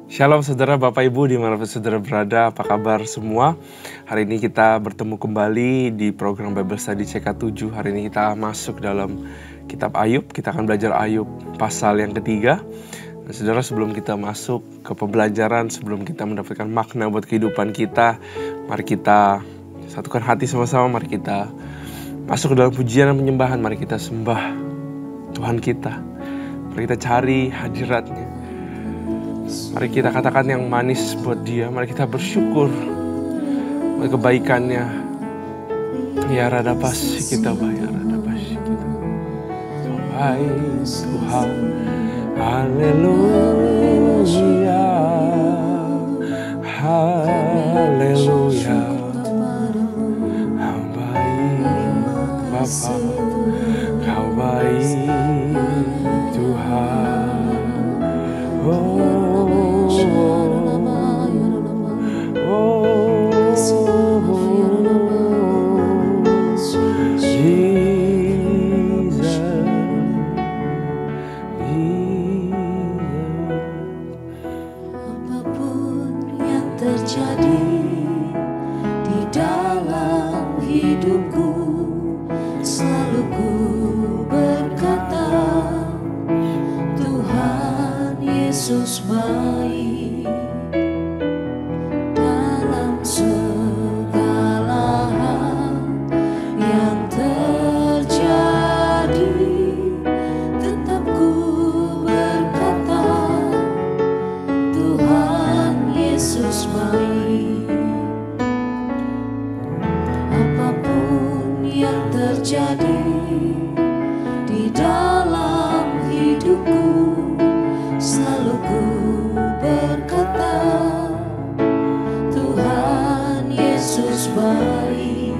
Shalom saudara, Bapak Ibu dimanapun saudara berada, apa kabar semua? Hari ini kita bertemu kembali di program Bible Study CK7. Hari ini kita masuk dalam kitab Ayub, kita akan belajar Ayub pasal yang ketiga. Dan saudara, sebelum kita masuk ke pembelajaran, sebelum kita mendapatkan makna buat kehidupan kita, mari kita satukan hati sama-sama, mari kita masuk ke dalam pujian dan penyembahan, mari kita sembah Tuhan kita. Mari kita cari hadirat-Nya. Mari kita katakan yang manis buat Dia. Mari kita bersyukur buat kebaikannya. Ya rada pasti kita bayar, rada pasti kita. Baik Tuhan, haleluya, haleluya. Kau baik Bapa, Kau baik Tuhan. Yesus baik dalam segala hal yang terjadi. Tetap ku berkata, Tuhan Yesus baik. Apapun yang terjadi di dalam hidupku, selalu ku berkata, Tuhan Yesus baik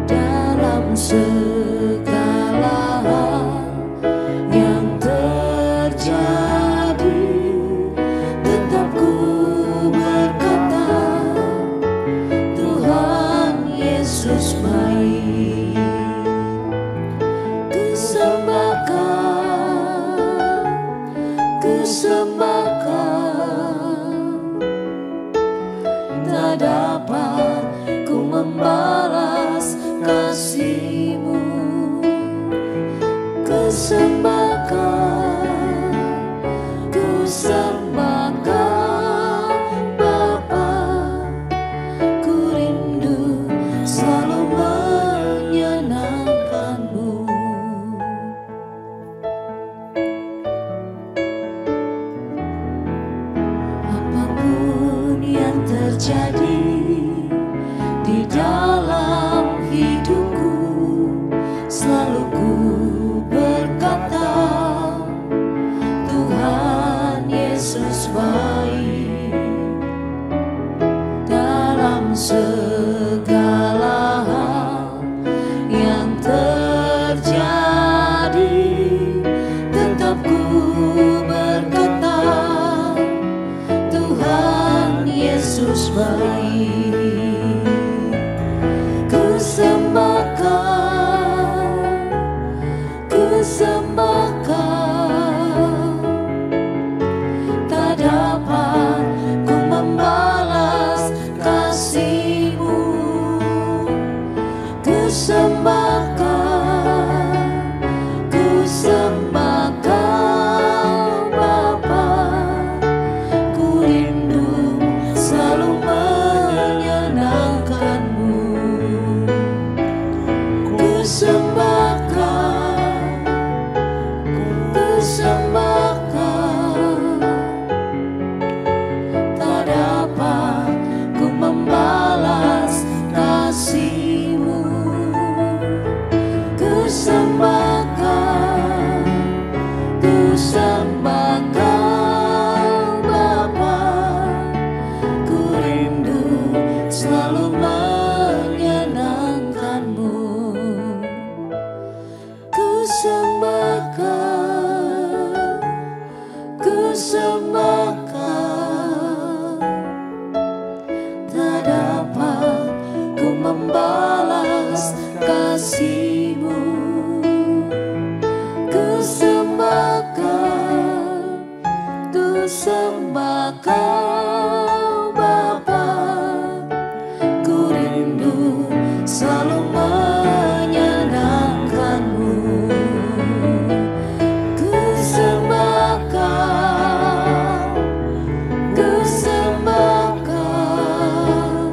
dalam segala hal yang terjadi. Tetap ku berkata, Tuhan Yesus baik. Kusembahkan, tak dapat ku membalas kasih-Mu. Kusembahkan, kusembahkan Bapa, ku rindu selalu menyenangkan-Mu. Terjadi di dalam hidupku, selalu ku berkata, Tuhan Yesus baik dalam segala hal yang terjadi. Tetap ku berkata, Tuhan Yesus baik. Kusembahkan, tak dapat ku membalas kasih-Mu. Kusembahkan, kusembahkan Bapa, ku rindu selalu menyenangkan-Mu. Kusembahkan, kusembahkan, tak dapat ku membalas kasih-Mu. Kusembahkan, kusembahkan Bapa, ku rindu selalu menyenangkan-Mu. Kusembahkan, kusembahkan, tak dapat ku membalas kasih-Mu. Kusembahkan, sembah Kau Bapa, ku rindu selalu menyenangkan-Mu. Ku sembah Kau, ku sembah Kau,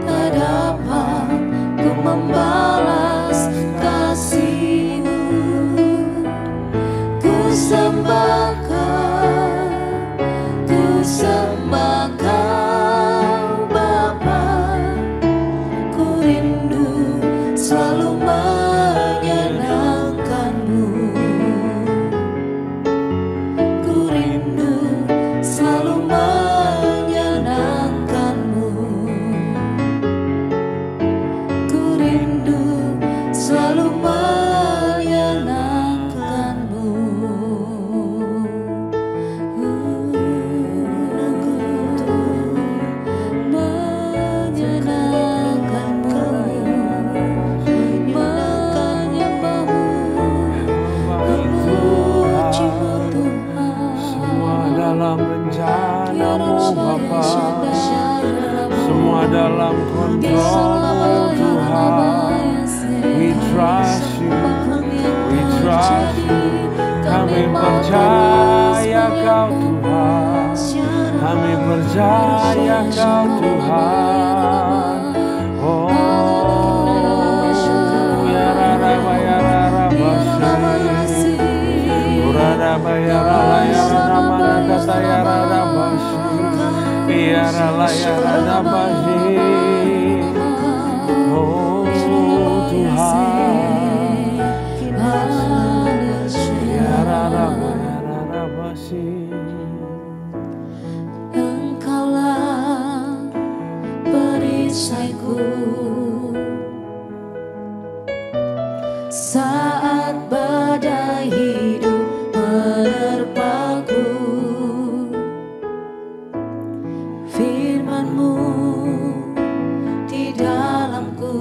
tak dapat ku membalas kasih-Mu. Ku sembah Kau, ku sembah Kau Bapa, ku rindu selalu menyenangkan-Mu. Ku rindu selalu menyenangkan-Mu. Ku rindu selalu menyenangkan-Mu. Aku tuh menyenangkan-Mu, menyembah-Mu, memuji-Mu Tuhan. Semua dalam rencana-Mu Bapa, semua dalam kontrol-Mu Tuhan. We trust You, we trust You. Kami percaya Kau Tuhan, kami percaya Kau Tuhan. Oh, ya rara ya rara basi, urara ya rara ya rara mana kata ya rara basi, ya rara ya rara basi. Oh Tuhan, ya rara basi. Engkaulah perisaiku saat badai hidup menerpaku. Firman-Mu di dalamku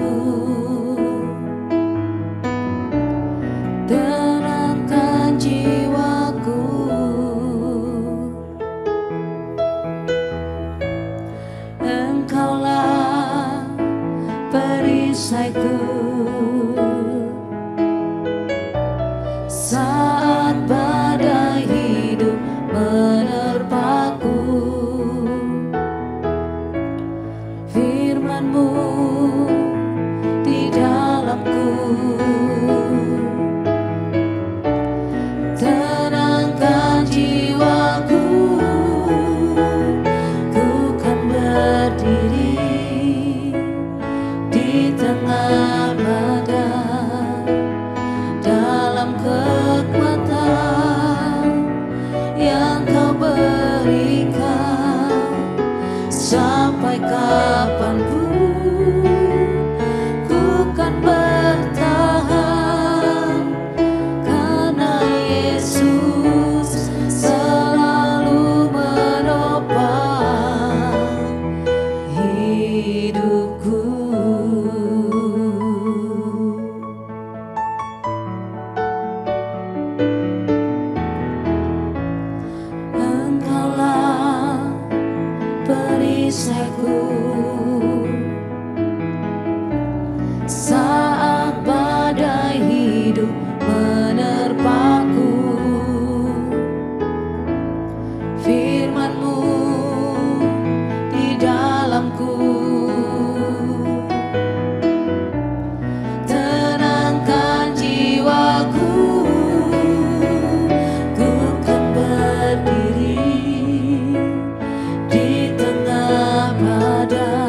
tenangkan jiwaku. Engkaulah perisaiku saat badai hidup menerpaku. Firman-Mu di dalamku tenangkan jiwaku. Ku kan berdiri di tengah badai dalam kekuatan yang Kau berikan. Sampai kapanpun ku kan bertahan, karena Yesus selalu menopang hidupku. Engkaulah perisaiku saat badai hidup menerpaku. Firman-Mu di dalamku tenangkan jiwaku. Ku kan berdiri di tengah badai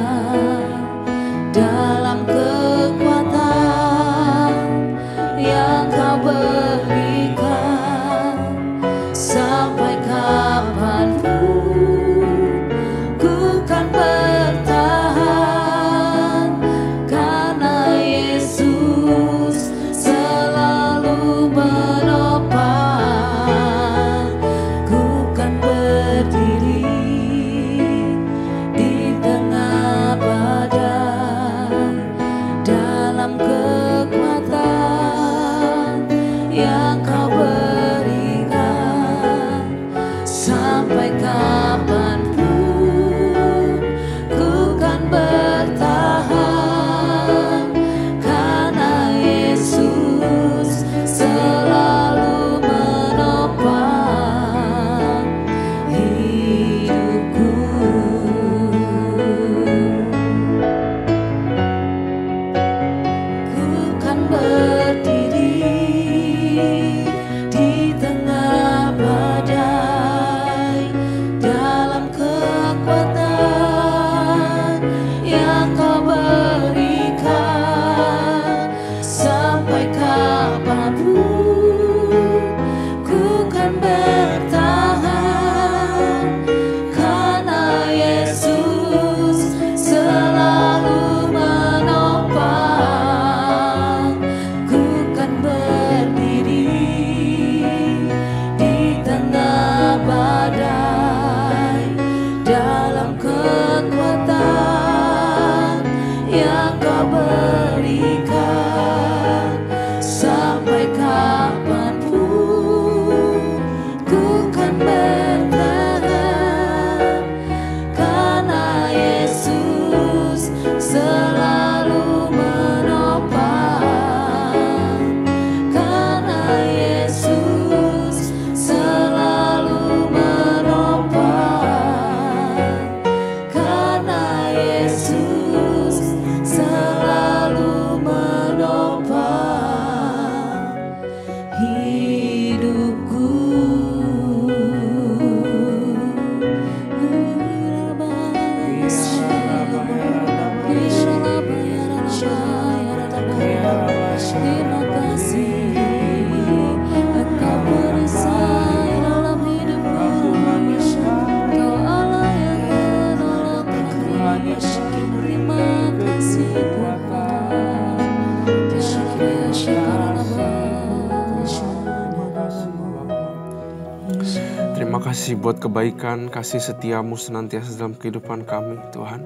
Terima kasih buat kebaikan, kasih setiamu senantiasa dalam kehidupan kami, Tuhan.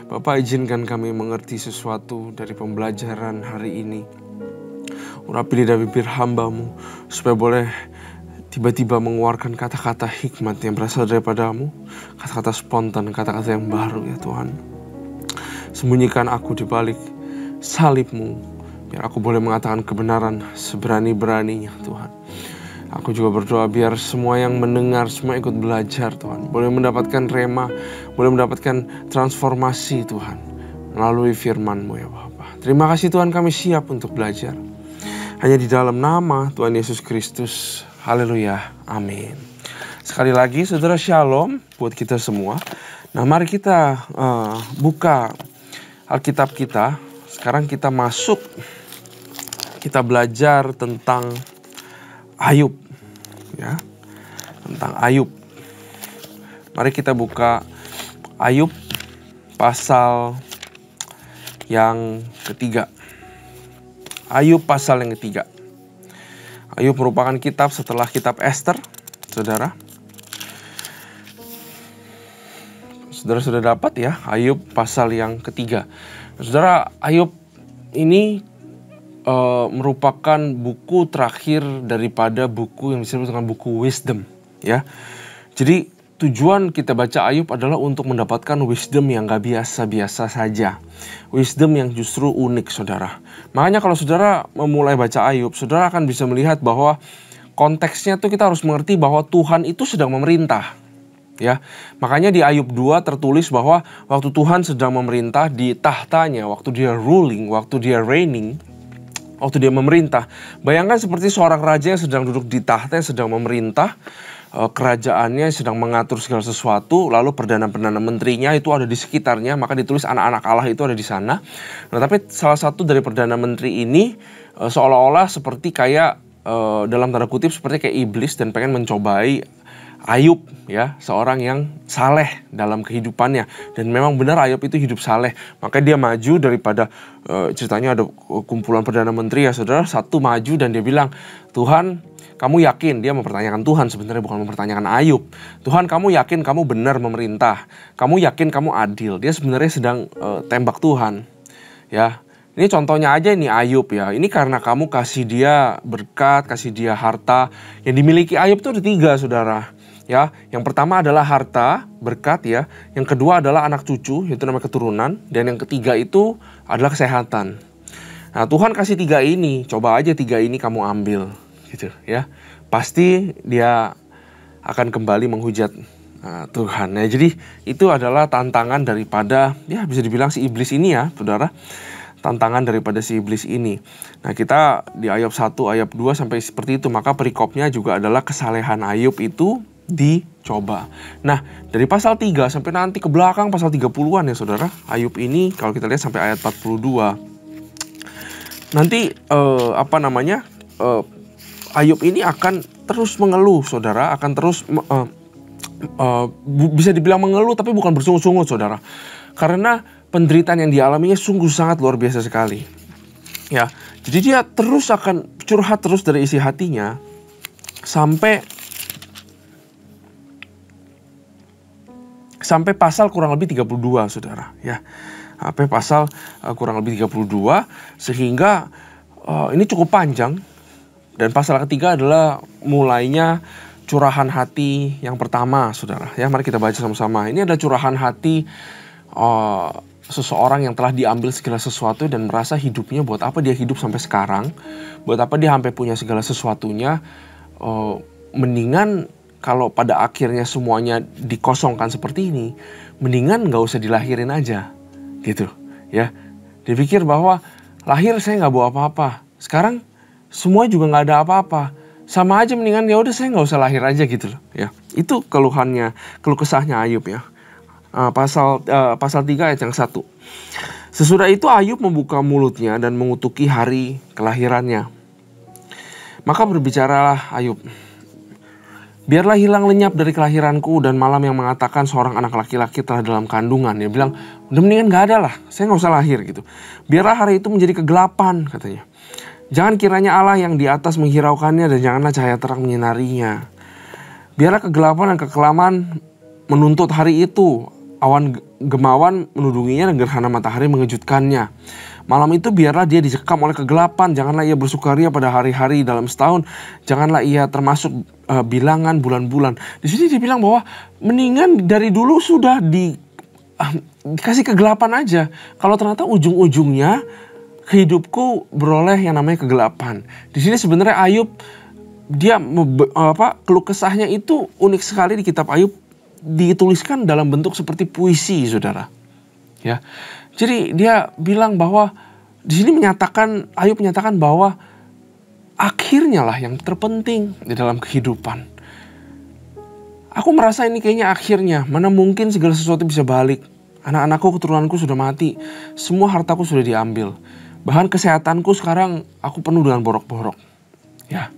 Bapak, izinkan kami mengerti sesuatu dari pembelajaran hari ini. Urapi lidah bibir hamba-Mu, supaya boleh tiba-tiba mengeluarkan kata-kata hikmat yang berasal daripadamu, kata-kata spontan, kata-kata yang baru ya Tuhan. Sembunyikan aku di balik salib-Mu, biar aku boleh mengatakan kebenaran seberani-beraninya Tuhan. Aku juga berdoa biar semua yang mendengar, semua ikut belajar Tuhan. Boleh mendapatkan rema, boleh mendapatkan transformasi Tuhan. Melalui firman-Mu ya Bapa. Terima kasih Tuhan, kami siap untuk belajar. Hanya di dalam nama Tuhan Yesus Kristus. Haleluya. Amin. Sekali lagi saudara, shalom buat kita semua. Nah mari kita buka Alkitab kita. Sekarang kita masuk. Kita belajar tentang Ayub. Ya, tentang Ayub. Mari kita buka Ayub pasal yang ketiga. Ayub pasal yang ketiga. Ayub merupakan kitab setelah kitab Esther, saudara. Saudara sudah dapat ya, Ayub pasal yang ketiga. Saudara, Ayub ini merupakan buku terakhir daripada buku yang disebut dengan buku wisdom ya. Jadi tujuan kita baca Ayub adalah untuk mendapatkan wisdom yang gak biasa-biasa saja. Wisdom yang justru unik saudara. Makanya kalau saudara memulai baca Ayub, saudara akan bisa melihat bahwa konteksnya tuh kita harus mengerti bahwa Tuhan itu sedang memerintah. Ya, makanya di Ayub 2 tertulis bahwa waktu Tuhan sedang memerintah di tahtanya, waktu dia ruling, waktu dia reigning, waktu dia memerintah. Bayangkan seperti seorang raja yang sedang duduk di tahta, yang sedang memerintah, kerajaannya sedang mengatur segala sesuatu, lalu perdana-perdana menterinya itu ada di sekitarnya, maka ditulis anak-anak Allah itu ada di sana. Nah, tapi salah satu dari perdana menteri ini seolah-olah seperti kayak dalam tanda kutip seperti kayak iblis dan pengen mencobai Ayub ya, seorang yang saleh dalam kehidupannya. Dan memang benar Ayub itu hidup saleh. Makanya dia maju daripada ceritanya ada kumpulan perdana menteri ya saudara. Satu maju dan dia bilang, Tuhan kamu yakin? Dia mempertanyakan Tuhan sebenarnya, bukan mempertanyakan Ayub. Tuhan kamu yakin kamu benar memerintah? Kamu yakin kamu adil? Dia sebenarnya sedang tembak Tuhan ya. Ini contohnya aja nih Ayub ya. Ini karena kamu kasih dia berkat, kasih dia harta. Yang dimiliki Ayub itu ada 3 saudara. Ya, yang pertama adalah harta, berkat ya. Yang kedua adalah anak cucu, yaitu namanya keturunan. Dan yang ketiga itu adalah kesehatan. Nah, Tuhan kasih 3 ini, coba aja 3 ini kamu ambil, gitu ya. Pasti dia akan kembali menghujat Tuhan. Nah, jadi itu adalah tantangan daripada, ya bisa dibilang si iblis ini ya, saudara. Tantangan daripada si iblis ini. Nah, kita di Ayub 1, Ayub 2 sampai seperti itu. Maka perikopnya juga adalah kesalehan Ayub itu dicoba. Nah, dari pasal 3 sampai nanti ke belakang pasal 30-an ya saudara. Ayub ini kalau kita lihat sampai ayat 42. Nanti Ayub ini akan terus mengeluh saudara, akan terus bisa dibilang mengeluh tapi bukan bersungut-sungut saudara. Karena penderitaan yang dialaminya sungguh sangat luar biasa sekali. Ya, jadi dia terus akan curhat terus dari isi hatinya sampai pasal kurang lebih 32 saudara ya. Sampai pasal kurang lebih 32 sehingga ini cukup panjang. Dan pasal ketiga adalah mulainya curahan hati yang pertama saudara ya. Mari kita baca sama-sama. Ini ada curahan hati seseorang yang telah diambil segala sesuatu dan merasa hidupnya buat apa dia hidup sampai sekarang, buat apa dia sampai punya segala sesuatunya. Mendingan kalau pada akhirnya semuanya dikosongkan seperti ini, mendingan gak usah dilahirin aja, gitu ya. Dia pikir bahwa lahir saya gak bawa apa-apa, sekarang semua juga gak ada apa-apa, sama aja mendingan ya udah saya gak usah lahir aja gitu loh ya. Itu keluh kesahnya Ayub ya. Pasal 3 ayat yang 1. Sesudah itu Ayub membuka mulutnya dan mengutuki hari kelahirannya. Maka berbicaralah Ayub, biarlah hilang lenyap dari kelahiranku dan malam yang mengatakan seorang anak laki-laki telah dalam kandungan. Dia bilang, udah mendingan gak ada lah, saya gak usah lahir gitu. Biarlah hari itu menjadi kegelapan katanya. Jangan kiranya Allah yang di atas menghiraukannya dan janganlah cahaya terang menyinarinya. Biarlah kegelapan dan kekelaman menuntut hari itu. Awan gemawan menudunginya dan gerhana matahari mengejutkannya. Malam itu biarlah dia dicekam oleh kegelapan. Janganlah ia bersukaria pada hari-hari dalam setahun. Janganlah ia termasuk bilangan bulan-bulan. Di sini dia bilang bahwa mendingan dari dulu sudah dikasih kegelapan aja. Kalau ternyata ujung-ujungnya hidupku beroleh yang namanya kegelapan. Di sini sebenarnya Ayub dia keluh kesahnya itu unik sekali di kitab Ayub, dituliskan dalam bentuk seperti puisi, saudara. Ya, jadi dia bilang bahwa di sini Ayub menyatakan bahwa akhirnya lah yang terpenting di dalam kehidupan. Aku merasa ini kayaknya akhirnya. Mana mungkin segala sesuatu bisa balik. Anak-anakku, keturunanku sudah mati. Semua hartaku sudah diambil. Bahkan kesehatanku sekarang aku penuh dengan borok-borok. Ya,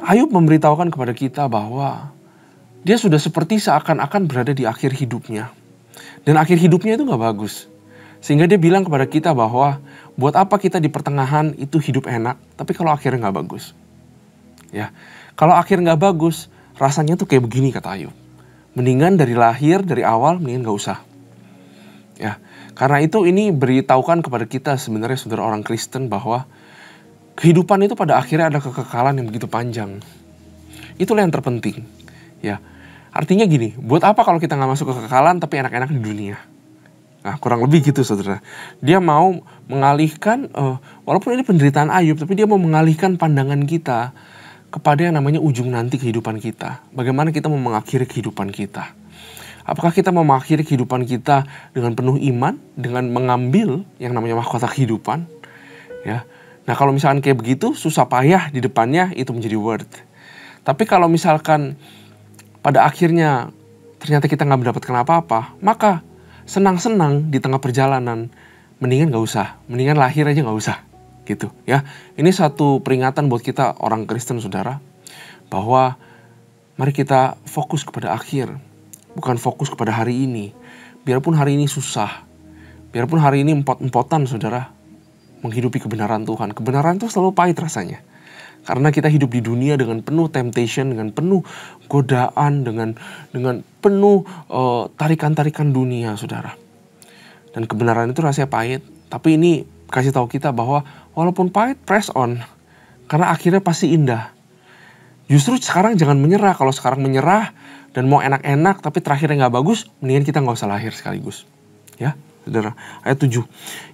Ayub memberitahukan kepada kita bahwa dia sudah seperti seakan-akan berada di akhir hidupnya. Dan akhir hidupnya itu gak bagus. Sehingga dia bilang kepada kita bahwa buat apa kita di pertengahan itu hidup enak, tapi kalau akhirnya gak bagus. Ya, kalau akhir gak bagus, rasanya tuh kayak begini kata Ayub. Mendingan dari lahir, dari awal, mendingan gak usah. Ya, karena itu ini beritahukan kepada kita sebenarnya saudara orang Kristen bahwa kehidupan itu pada akhirnya ada kekekalan yang begitu panjang. Itulah yang terpenting. Ya, artinya gini, buat apa kalau kita nggak masuk ke kekekalan tapi enak-enak di dunia? Nah, kurang lebih gitu saudara. Dia mau mengalihkan, walaupun ini penderitaan Ayub, tapi dia mau mengalihkan pandangan kita kepada yang namanya ujung nanti kehidupan kita. Bagaimana kita mau mengakhiri kehidupan kita? Apakah kita mau mengakhiri kehidupan kita dengan penuh iman, dengan mengambil yang namanya mahkota kehidupan? Ya, nah kalau misalkan kayak begitu, susah payah di depannya itu menjadi worth. Tapi kalau misalkan pada akhirnya ternyata kita nggak mendapatkan apa-apa, maka senang-senang di tengah perjalanan, mendingan nggak usah, mendingan lahir aja nggak usah, gitu ya. Ini satu peringatan buat kita orang Kristen saudara, bahwa mari kita fokus kepada akhir, bukan fokus kepada hari ini. Biarpun hari ini susah, biarpun hari ini empot-empotan saudara, menghidupi kebenaran Tuhan. Kebenaran itu selalu pahit rasanya. Karena kita hidup di dunia dengan penuh temptation, dengan penuh godaan, dengan penuh tarikan-tarikan dunia, saudara. Dan kebenaran itu rasanya pahit. Tapi ini kasih tahu kita bahwa walaupun pahit, press on. Karena akhirnya pasti indah. Justru sekarang jangan menyerah. Kalau sekarang menyerah dan mau enak-enak tapi terakhirnya nggak bagus, mendingan kita nggak usah lahir sekaligus. Ya, saudara. Ayat 7.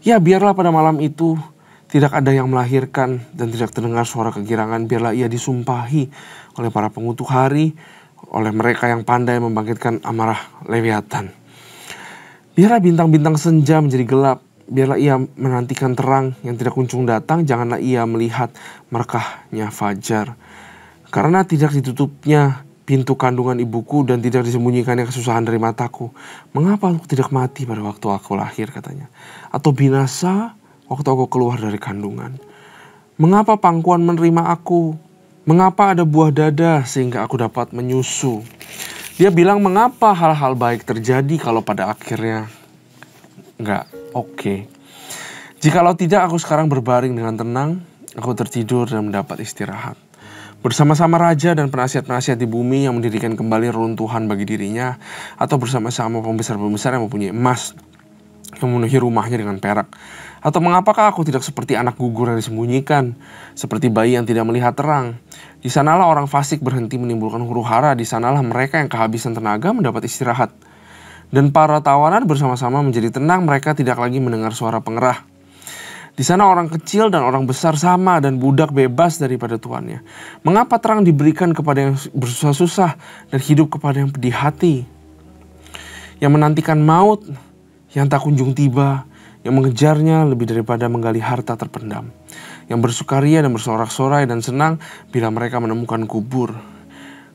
Ya, biarlah pada malam itu tidak ada yang melahirkan dan tidak terdengar suara kegirangan. Biarlah ia disumpahi oleh para pengutuk hari, oleh mereka yang pandai membangkitkan amarah Leviatan. Biarlah bintang-bintang senja menjadi gelap. Biarlah ia menantikan terang yang tidak kunjung datang. Janganlah ia melihat markahnya fajar. Karena tidak ditutupnya pintu kandungan ibuku dan tidak disembunyikannya kesusahan dari mataku. Mengapa aku tidak mati pada waktu aku lahir, katanya. Atau binasa waktu aku keluar dari kandungan. Mengapa pangkuan menerima aku? Mengapa ada buah dada sehingga aku dapat menyusu? Dia bilang mengapa hal-hal baik terjadi kalau pada akhirnya nggak oke. Jikalau tidak aku sekarang berbaring dengan tenang, aku tertidur dan mendapat istirahat. Bersama-sama raja dan penasihat-penasihat di bumi yang mendirikan kembali runtuhan bagi dirinya, atau bersama-sama pembesar-pembesar yang mempunyai emas, yang memenuhi rumahnya dengan perak. Atau mengapakah aku tidak seperti anak gugur yang disembunyikan, seperti bayi yang tidak melihat terang? Di sanalah orang fasik berhenti menimbulkan huru-hara, di sanalah mereka yang kehabisan tenaga mendapat istirahat. Dan para tawanan bersama-sama menjadi tenang, mereka tidak lagi mendengar suara pengerah. Di sana orang kecil dan orang besar sama dan budak bebas daripada tuannya. Mengapa terang diberikan kepada yang bersusah-susah dan hidup kepada yang pedih hati? Yang menantikan maut, yang tak kunjung tiba, yang mengejarnya lebih daripada menggali harta terpendam. Yang bersukaria dan bersorak-sorai dan senang bila mereka menemukan kubur.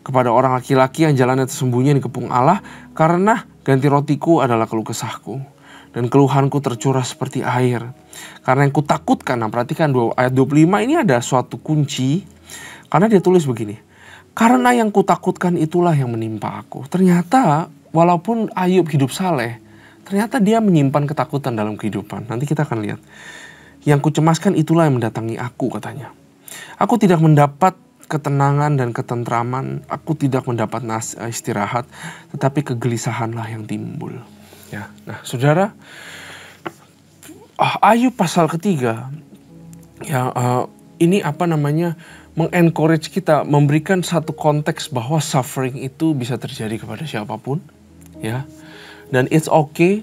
Kepada orang laki-laki yang jalannya tersembunyi di kepung Allah, karena ganti rotiku adalah keluh kesahku. Dan keluhanku tercurah seperti air. Karena yang kutakutkan, nah perhatikan ayat 25 ini ada suatu kunci. Karena dia tulis begini. Karena yang kutakutkan itulah yang menimpa aku. Ternyata walaupun Ayub hidup saleh, ternyata dia menyimpan ketakutan dalam kehidupan. Nanti kita akan lihat. Yang kucemaskan itulah yang mendatangi aku, katanya. Aku tidak mendapat ketenangan dan ketentraman, aku tidak mendapat istirahat, tetapi kegelisahanlah yang timbul. Ya, nah saudara, Ayub pasal ketiga, ya ini mengencourage kita, memberikan satu konteks bahwa suffering itu bisa terjadi kepada siapapun, ya, dan it's okay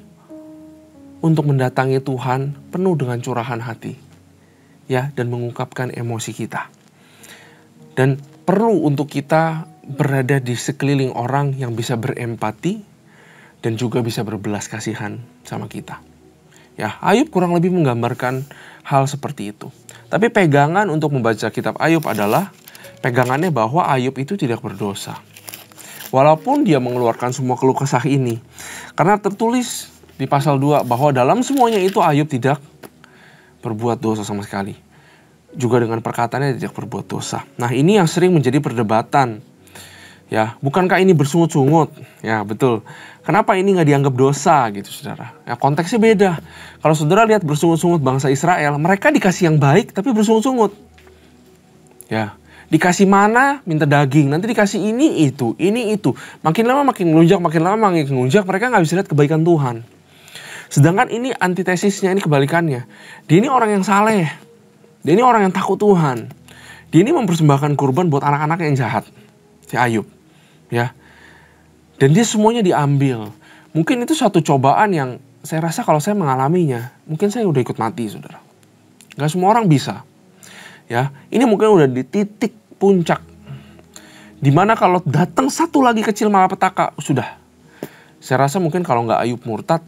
untuk mendatangi Tuhan penuh dengan curahan hati, ya, dan mengungkapkan emosi kita. Dan perlu untuk kita berada di sekeliling orang yang bisa berempati dan juga bisa berbelas kasihan sama kita. Ya, Ayub kurang lebih menggambarkan hal seperti itu. Tapi pegangan untuk membaca kitab Ayub adalah pegangannya bahwa Ayub itu tidak berdosa. Walaupun dia mengeluarkan semua keluh kesah ini. Karena tertulis di pasal 2 bahwa dalam semuanya itu Ayub tidak berbuat dosa sama sekali. Juga dengan perkataannya tidak berbuat dosa. Nah, ini yang sering menjadi perdebatan. Ya, bukankah ini bersungut-sungut? Ya, betul. Kenapa ini nggak dianggap dosa gitu, saudara? Ya, konteksnya beda. Kalau saudara lihat bersungut-sungut bangsa Israel, mereka dikasih yang baik tapi bersungut-sungut. Ya, dikasih mana minta daging, nanti dikasih ini itu. Makin lama makin ngelunjak, mereka nggak bisa lihat kebaikan Tuhan. Sedangkan ini antitesisnya, ini kebalikannya. Dia ini orang yang saleh. Dia ini orang yang takut Tuhan. Dia ini mempersembahkan kurban buat anak-anak yang jahat. Si Ayub. Ya. Dan dia semuanya diambil. Mungkin itu suatu cobaan yang saya rasa kalau saya mengalaminya, mungkin saya udah ikut mati, saudara. Gak semua orang bisa. Ya, ini mungkin udah di titik puncak. Dimana kalau datang satu lagi kecil malapetaka, sudah. Saya rasa mungkin kalau nggak Ayub murtad,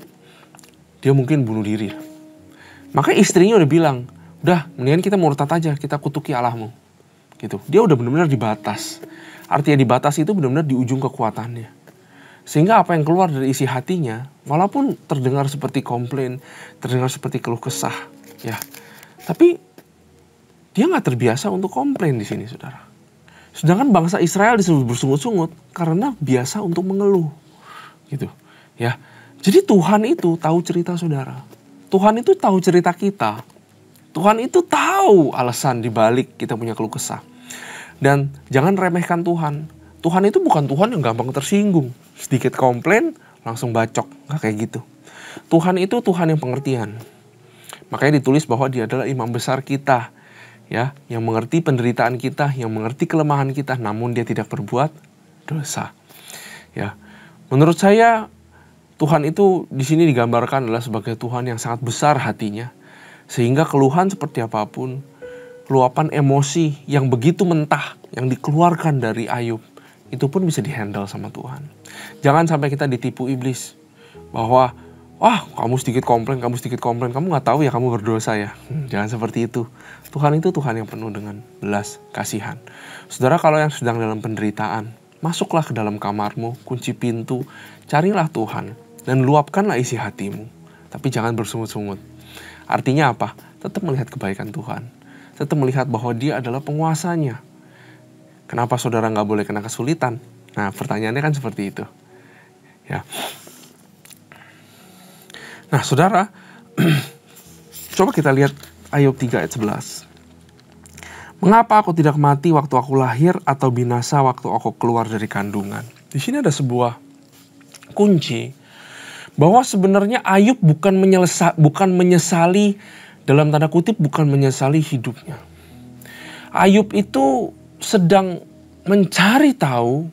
dia mungkin bunuh diri. Makanya istrinya udah bilang, udah mendingan kita murtad aja, kita kutuki Allahmu. Gitu. Dia udah benar-benar di batas. Artinya di batas itu benar-benar di ujung kekuatannya. Sehingga apa yang keluar dari isi hatinya, walaupun terdengar seperti komplain, terdengar seperti keluh kesah, ya. Tapi dia nggak terbiasa untuk komplain di sini, saudara. Sedangkan bangsa Israel disuruh bersungut-sungut karena biasa untuk mengeluh, gitu, ya. Jadi Tuhan itu tahu cerita saudara. Tuhan itu tahu cerita kita. Tuhan itu tahu alasan dibalik kita punya keluh kesah. Dan jangan remehkan Tuhan. Tuhan itu bukan Tuhan yang gampang tersinggung. Sedikit komplain, langsung bacok. Nggak kayak gitu. Tuhan itu Tuhan yang pengertian. Makanya ditulis bahwa dia adalah imam besar kita. Ya, yang mengerti penderitaan kita, yang mengerti kelemahan kita, namun dia tidak berbuat dosa. Ya, menurut saya Tuhan itu di sini digambarkan adalah sebagai Tuhan yang sangat besar hatinya. Sehingga keluhan seperti apapun, luapan emosi yang begitu mentah, yang dikeluarkan dari Ayub, itu pun bisa dihandle sama Tuhan. Jangan sampai kita ditipu iblis. Bahwa, wah kamu sedikit komplain, kamu gak tahu ya kamu berdosa ya. Jangan seperti itu. Tuhan itu Tuhan yang penuh dengan belas kasihan. Saudara, kalau yang sedang dalam penderitaan, masuklah ke dalam kamarmu, kunci pintu, carilah Tuhan, dan luapkanlah isi hatimu. Tapi jangan bersungut-sungut. Artinya apa? Tetap melihat kebaikan Tuhan. Tetap melihat bahwa dia adalah penguasanya. Kenapa saudara gak boleh kena kesulitan? Nah, pertanyaannya kan seperti itu. Ya. Nah, saudara, coba kita lihat Ayub 3 ayat 11. Mengapa aku tidak mati waktu aku lahir atau binasa waktu aku keluar dari kandungan? Di sini ada sebuah kunci bahwa sebenarnya Ayub bukan menyesali, dalam tanda kutip bukan menyesali hidupnya. Ayub itu sedang mencari tahu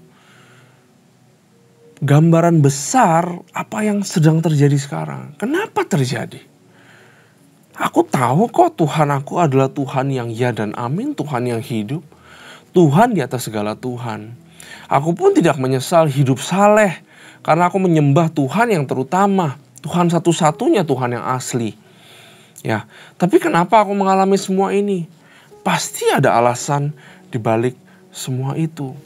gambaran besar apa yang sedang terjadi sekarang. Kenapa terjadi? Aku tahu kok Tuhan aku adalah Tuhan yang ya dan amin, Tuhan yang hidup, Tuhan di atas segala Tuhan. Aku pun tidak menyesal hidup saleh, karena aku menyembah Tuhan yang terutama, Tuhan satu-satunya, Tuhan yang asli. Ya, tapi kenapa aku mengalami semua ini? Pasti ada alasan di balik semua itu.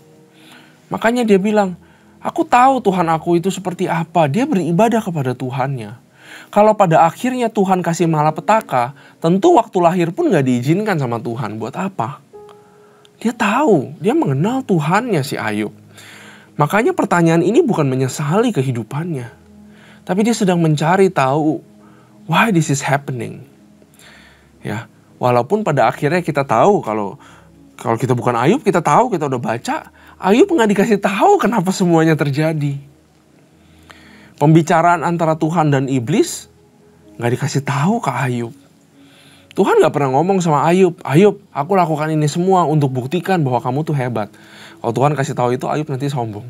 Makanya dia bilang, aku tahu Tuhan aku itu seperti apa. Dia beribadah kepada Tuhannya. Kalau pada akhirnya Tuhan kasih malapetaka, tentu waktu lahir pun gak diizinkan sama Tuhan. Buat apa? Dia tahu, dia mengenal Tuhannya si Ayub. Makanya pertanyaan ini bukan menyesali kehidupannya. Tapi dia sedang mencari tahu why this is happening. Ya, walaupun pada akhirnya kita tahu kalau Kalau kita bukan Ayub, kita tahu, kita udah baca. Ayub nggak dikasih tahu kenapa semuanya terjadi. Pembicaraan antara Tuhan dan iblis nggak dikasih tahu ke Ayub. Tuhan nggak pernah ngomong sama Ayub, Ayub, aku lakukan ini semua untuk buktikan bahwa kamu tuh hebat. Kalau Tuhan kasih tahu itu, Ayub nanti sombong.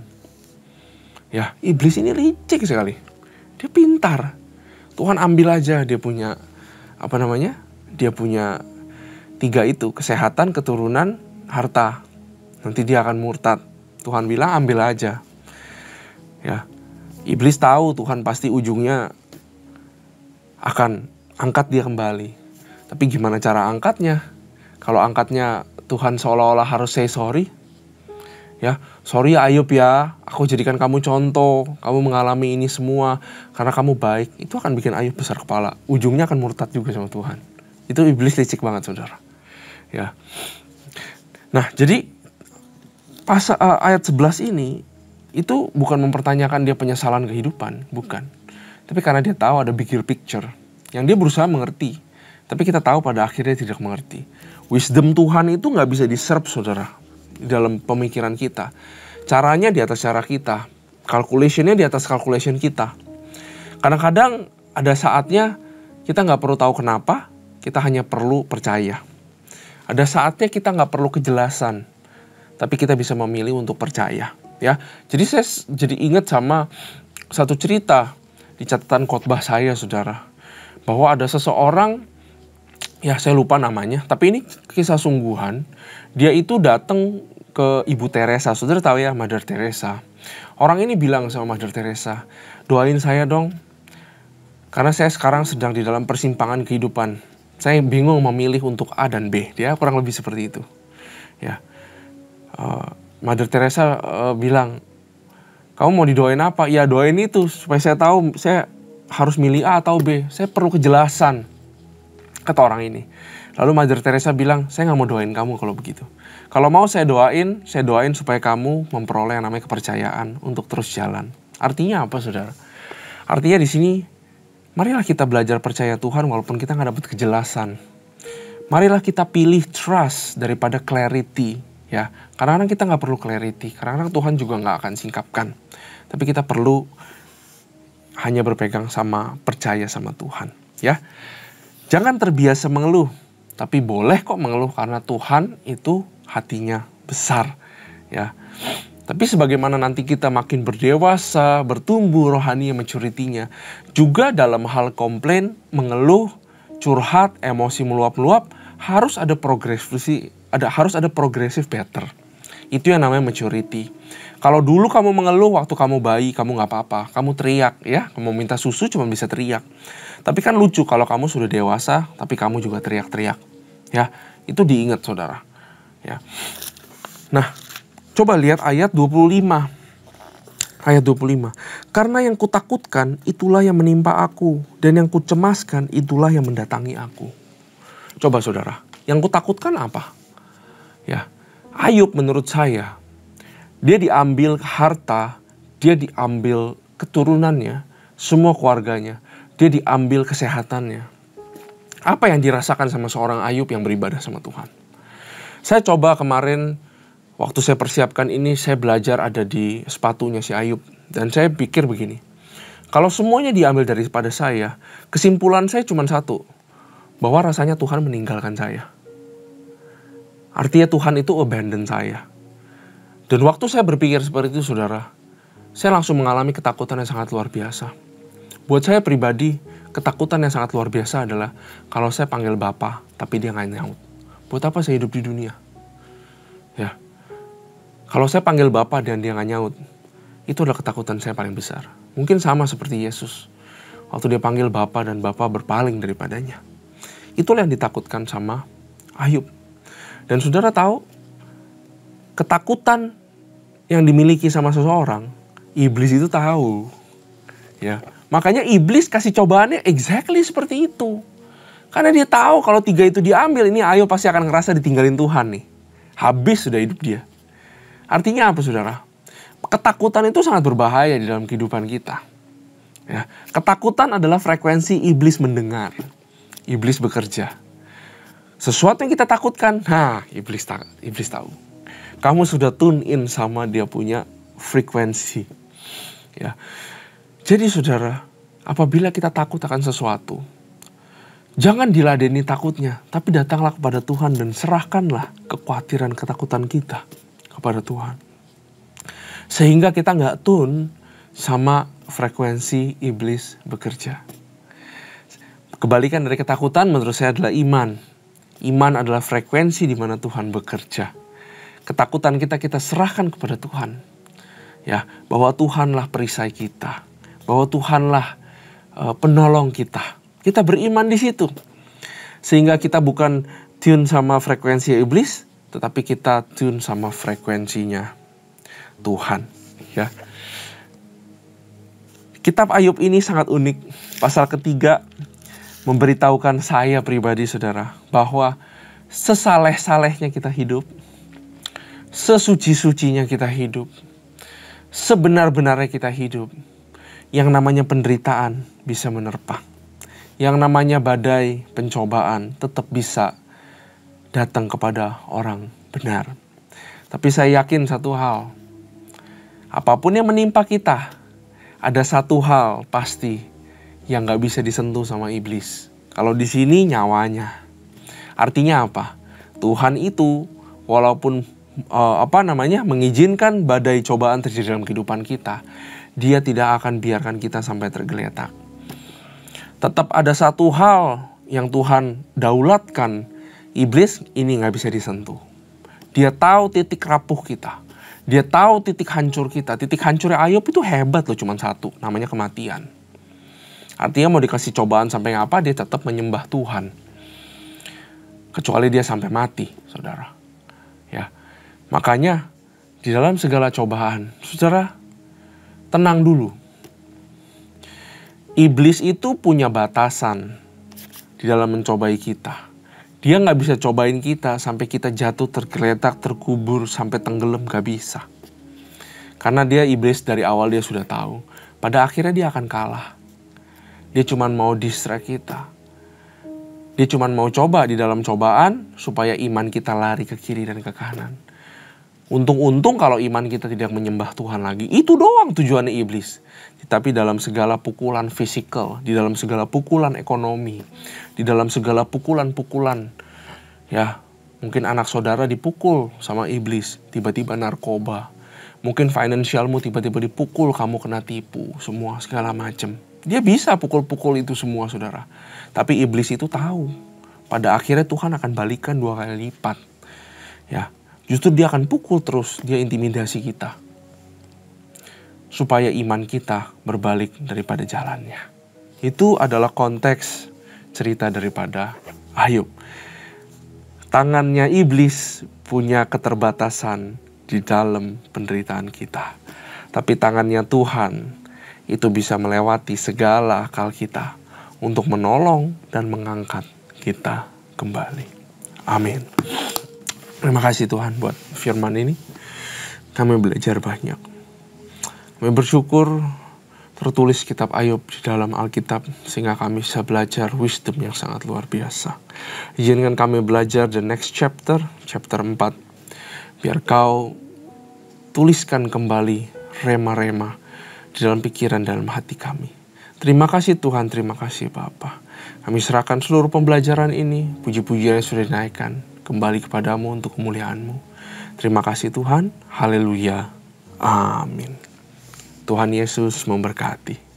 Ya, iblis ini licik sekali. Dia pintar. Tuhan ambil aja dia punya, dia punya 3 itu, kesehatan, keturunan, harta. Nanti dia akan murtad. Tuhan bilang ambil aja. Ya, iblis tahu Tuhan pasti ujungnya akan angkat dia kembali. Tapi gimana cara angkatnya? Kalau angkatnya Tuhan seolah-olah harus say sorry. Ya, sorry Ayub ya, aku jadikan kamu contoh, kamu mengalami ini semua karena kamu baik. Itu akan bikin Ayub besar kepala. Ujungnya akan murtad juga sama Tuhan. Itu iblis licik banget, saudara. Ya. Nah, jadi pas ayat 11 ini itu bukan mempertanyakan dia penyesalan kehidupan, bukan. Tapi karena dia tahu ada bigger picture yang dia berusaha mengerti. Tapi kita tahu pada akhirnya tidak mengerti. Wisdom Tuhan itu nggak bisa diserap, saudara, di dalam pemikiran kita. Caranya di atas cara kita. Calculationnya di atas calculation kita. Kadang-kadang ada saatnya kita nggak perlu tahu kenapa, kita hanya perlu percaya. Ada saatnya kita nggak perlu kejelasan, tapi kita bisa memilih untuk percaya. Ya, jadi saya jadi ingat sama satu cerita di catatan khotbah saya, saudara, bahwa ada seseorang, ya saya lupa namanya, tapi ini kisah sungguhan. Dia itu datang ke Ibu Teresa, saudara tahu ya, Mother Teresa. Orang ini bilang sama Mother Teresa, doain saya dong, karena saya sekarang sedang di dalam persimpangan kehidupan. Saya bingung memilih untuk A dan B. Dia kurang lebih seperti itu. Ya, Mother Teresa bilang, kamu mau didoain apa? Ya doain itu supaya saya tahu saya harus milih A atau B. Saya perlu kejelasan, kata orang ini. Lalu Mother Teresa bilang, saya nggak mau doain kamu kalau begitu. Kalau mau saya doain supaya kamu memperoleh yang namanya kepercayaan untuk terus jalan. Artinya apa, saudara? Artinya di sini, marilah kita belajar percaya Tuhan walaupun kita nggak dapat kejelasan. Marilah kita pilih trust daripada clarity. Ya, kadang-kadang kita nggak perlu clarity, kadang-kadang Tuhan juga nggak akan singkapkan. Tapi kita perlu hanya berpegang sama, percaya sama Tuhan. Ya, jangan terbiasa mengeluh, tapi boleh kok mengeluh karena Tuhan itu hatinya besar. Ya, tapi sebagaimana nanti kita makin berdewasa, bertumbuh rohani maturity-nya, juga dalam hal komplain, mengeluh, curhat, emosi meluap-luap, harus ada progressive better. Itu yang namanya maturity. Kalau dulu kamu mengeluh waktu kamu bayi, kamu nggak apa-apa, kamu teriak ya, kamu minta susu cuma bisa teriak. Tapi kan lucu kalau kamu sudah dewasa, tapi kamu juga teriak-teriak. Ya, itu diingat, saudara. Ya. Nah, coba lihat ayat 25. Ayat 25. Karena yang kutakutkan itulah yang menimpa aku, dan yang kucemaskan itulah yang mendatangi aku. Coba saudara, yang kutakutkan apa? Ya, Ayub menurut saya, dia diambil harta, dia diambil keturunannya, semua keluarganya, dia diambil kesehatannya. Apa yang dirasakan sama seorang Ayub yang beribadah sama Tuhan? Saya coba kemarin, waktu saya persiapkan ini, saya belajar ada di sepatunya si Ayub. Dan saya pikir begini, kalau semuanya diambil daripada saya, kesimpulan saya cuma satu, bahwa rasanya Tuhan meninggalkan saya. Artinya Tuhan itu abandon saya. Dan waktu saya berpikir seperti itu, saudara, saya langsung mengalami ketakutan yang sangat luar biasa. Buat saya pribadi, ketakutan yang sangat luar biasa adalah kalau saya panggil Bapa, tapi dia nggak nyaut. Buat apa saya hidup di dunia? Ya, kalau saya panggil Bapa dan dia nggak nyaut, itu adalah ketakutan saya paling besar. Mungkin sama seperti Yesus. Waktu dia panggil Bapa dan Bapa berpaling daripadanya. Itulah yang ditakutkan sama Ayub. Dan saudara tahu, ketakutan yang dimiliki sama seseorang, iblis itu tahu. Ya, makanya iblis kasih cobaannya exactly seperti itu. Karena dia tahu kalau 3 itu diambil, ini Ayub pasti akan ngerasa ditinggalin Tuhan nih. Habis sudah hidup dia. Artinya apa, saudara? Ketakutan itu sangat berbahaya di dalam kehidupan kita. Ya, ketakutan adalah frekuensi iblis mendengar. Iblis bekerja. Sesuatu yang kita takutkan, iblis tahu. Kamu sudah tune in sama dia punya frekuensi. Ya. Jadi saudara, apabila kita takut akan sesuatu, jangan diladeni takutnya, tapi datanglah kepada Tuhan dan serahkanlah kekhawatiran, ketakutan kita kepada Tuhan. Sehingga kita nggak tune sama frekuensi iblis bekerja. Kebalikan dari ketakutan menurut saya adalah iman. Iman adalah frekuensi di mana Tuhan bekerja. Ketakutan kita serahkan kepada Tuhan. Ya, bahwa Tuhanlah perisai kita. Bahwa Tuhanlah penolong kita. Kita beriman di situ. Sehingga kita bukan tune sama frekuensi iblis, tetapi kita tune sama frekuensinya Tuhan. Ya. Kitab Ayub ini sangat unik. Pasal ketiga memberitahukan saya pribadi saudara, bahwa sesaleh-salehnya kita hidup, sesuci-sucinya kita hidup, sebenar-benarnya kita hidup, yang namanya penderitaan bisa menerpa. Yang namanya badai, pencobaan tetap bisa datang kepada orang benar. Tapi saya yakin satu hal, apapun yang menimpa kita, ada satu hal pasti yang gak bisa disentuh sama iblis. Kalau di sini nyawanya. Artinya apa? Tuhan itu walaupun mengizinkan badai cobaan terjadi dalam kehidupan kita, Dia tidak akan biarkan kita sampai tergeletak. Tetap ada satu hal yang Tuhan daulatkan, iblis ini gak bisa disentuh. Dia tahu titik rapuh kita. Dia tahu titik hancur kita. Titik hancurnya Ayub itu hebat loh, cuma satu, namanya kematian. Artinya mau dikasih cobaan sampai apa, dia tetap menyembah Tuhan. Kecuali dia sampai mati, saudara. Ya, makanya di dalam segala cobaan, saudara, tenang dulu. Iblis itu punya batasan di dalam mencobai kita. Dia nggak bisa cobain kita sampai kita jatuh, tergeletak, terkubur, sampai tenggelam, nggak bisa. Karena dia iblis dari awal dia sudah tahu. Pada akhirnya dia akan kalah. Dia cuma mau distract kita. Dia cuma mau coba di dalam cobaan supaya iman kita lari ke kiri dan ke kanan. Untung-untung kalau iman kita tidak menyembah Tuhan lagi. Itu doang tujuannya iblis. Tapi dalam segala pukulan fisikal, di dalam segala pukulan ekonomi, di dalam segala pukulan-pukulan, ya mungkin anak saudara dipukul sama iblis, tiba-tiba narkoba. Mungkin finansialmu tiba-tiba dipukul, kamu kena tipu, semua segala macam. Dia bisa pukul-pukul itu semua saudara. Tapi iblis itu tahu. Pada akhirnya Tuhan akan balikan 2 kali lipat. Ya, justru dia akan pukul terus. Dia intimidasi kita. Supaya iman kita berbalik daripada jalannya. Itu adalah konteks cerita daripada Ayub. Tangannya iblis punya keterbatasan di dalam penderitaan kita. Tapi tangannya Tuhan itu bisa melewati segala akal kita untuk menolong dan mengangkat kita kembali. Amin. Terima kasih Tuhan buat firman ini. Kami belajar banyak. Kami bersyukur tertulis kitab Ayub di dalam Alkitab sehingga kami bisa belajar wisdom yang sangat luar biasa. Izinkan kami belajar the next chapter 4. Biar kau tuliskan kembali rema-rema di dalam pikiran, dalam hati kami. Terima kasih Tuhan, terima kasih Bapa. Kami serahkan seluruh pembelajaran ini, puji-pujian yang sudah dinaikkan, kembali kepadamu untuk kemuliaan-Mu. Terima kasih Tuhan, haleluya, amin. Tuhan Yesus memberkati.